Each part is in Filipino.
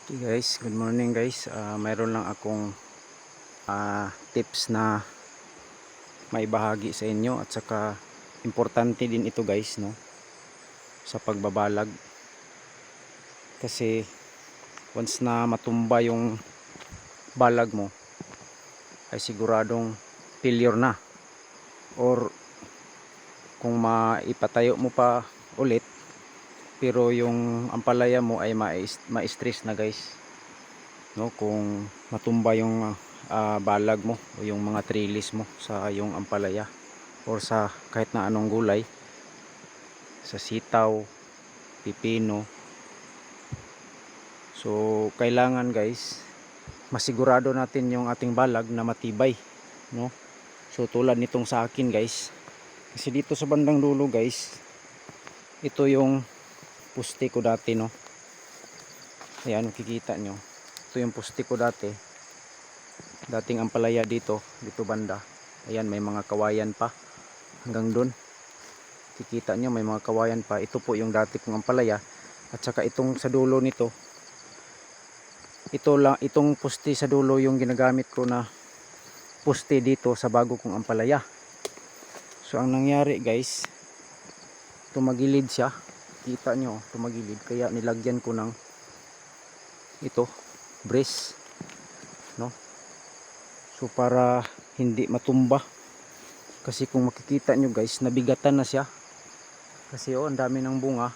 Okay guys, good morning guys. Mayroon lang akong tips na maibahagi sa inyo at saka importante din ito guys, no, sa pagbabalag. Kasi once na matumba yung balag mo ay siguradong failure na, or kung maipatayo mo pa ulit pero yung ampalaya mo ay ma-stress na guys, no, kung matumba yung balag mo o yung mga trellis mo sa yung ampalaya or sa kahit na anong gulay, sa sitaw, pipino. So kailangan guys masigurado natin yung ating balag na matibay, no. So tulad nitong sa akin guys, kasi dito sa bandang dulo guys, ito yung puste ko dati, no. Ayan, makikita nyo, ito yung puste ko dating ampalaya dito banda. Ayan, may mga kawayan pa hanggang dun, kikita nyo may mga kawayan pa. Ito po yung dati kong ampalaya. At saka itong sa dulo nito, itong puste sa dulo yung ginagamit ko na puste dito sa bago kong ampalaya. So ang nangyari guys, tumagilid siya, kita nyo tumagilid, kaya nilagyan ko ng ito brace, no. So para hindi matumba, kasi kung makikita nyo guys, nabigatan na siya kasi ang dami ng bunga.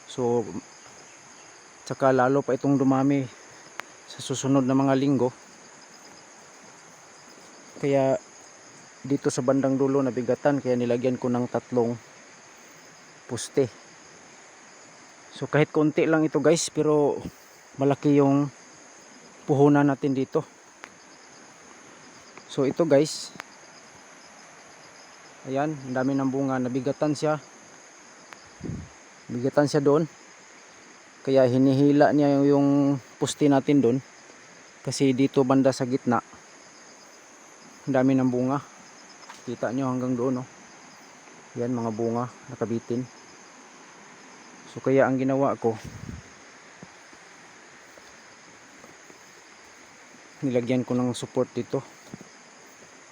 So tsaka lalo pa itong dumami sa susunod na mga linggo, kaya dito sa bandang dulo nabigatan, kaya nilagyan ko ng 3 puste. So kahit konti lang ito guys, pero malaki yung puhunan natin dito. So ito guys, ayan, ang dami ng bunga, nabigatan siya doon, kaya hinihila niya yung puste natin doon, kasi dito banda sa gitna ang dami ng bunga, kita nyo hanggang doon, no. Yan, mga bunga nakabitin. So kaya ang ginawa ko, nilagyan ko ng support dito,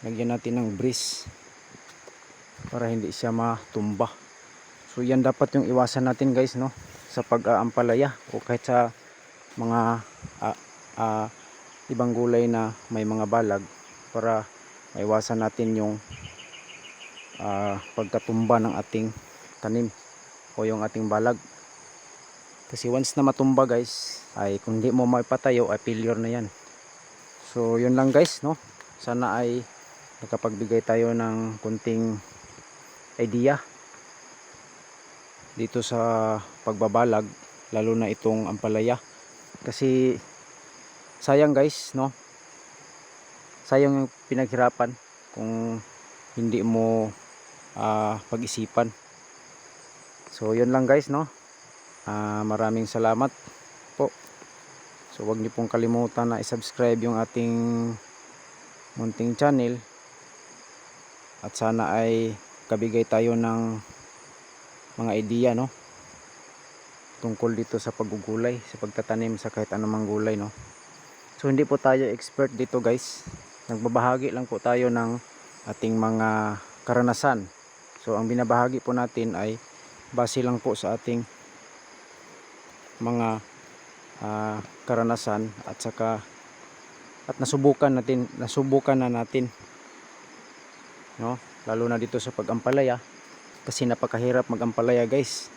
lagyan natin ng brace para hindi siya matumba. So yan dapat yung iwasan natin guys, no, sa pag-aampalaya o kahit sa mga ibang gulay na may mga balag, para maiwasan natin yung pagkatumba ng ating tanim o yung ating balag. Kasi once na matumba guys, ay kung di mo maipatayo ay failure na yan. So yun lang guys, no, sana ay nakapagbigay tayo ng kunting idea dito sa pagbabalag, lalo na itong ampalaya. Kasi sayang guys, no, sayang yung pinaghirapan kung hindi mo pag-isipan. So yun lang guys, no. Maraming salamat po. So huwag niyo pong kalimutan na i-subscribe yung ating munting channel, at sana ay kabigay tayo ng mga idea, no, tungkol dito sa paggugulay, sa pagtatanim sa kahit anumang gulay, no. So hindi po tayo expert dito guys, nagbabahagi lang po tayo ng ating mga karanasan. So ang binabahagi po natin ay base lang po sa ating mga karanasan, at saka nasubukan na natin, no, lalo na dito sa pag-ampalaya, kasi napakahirap mag-ampalaya guys.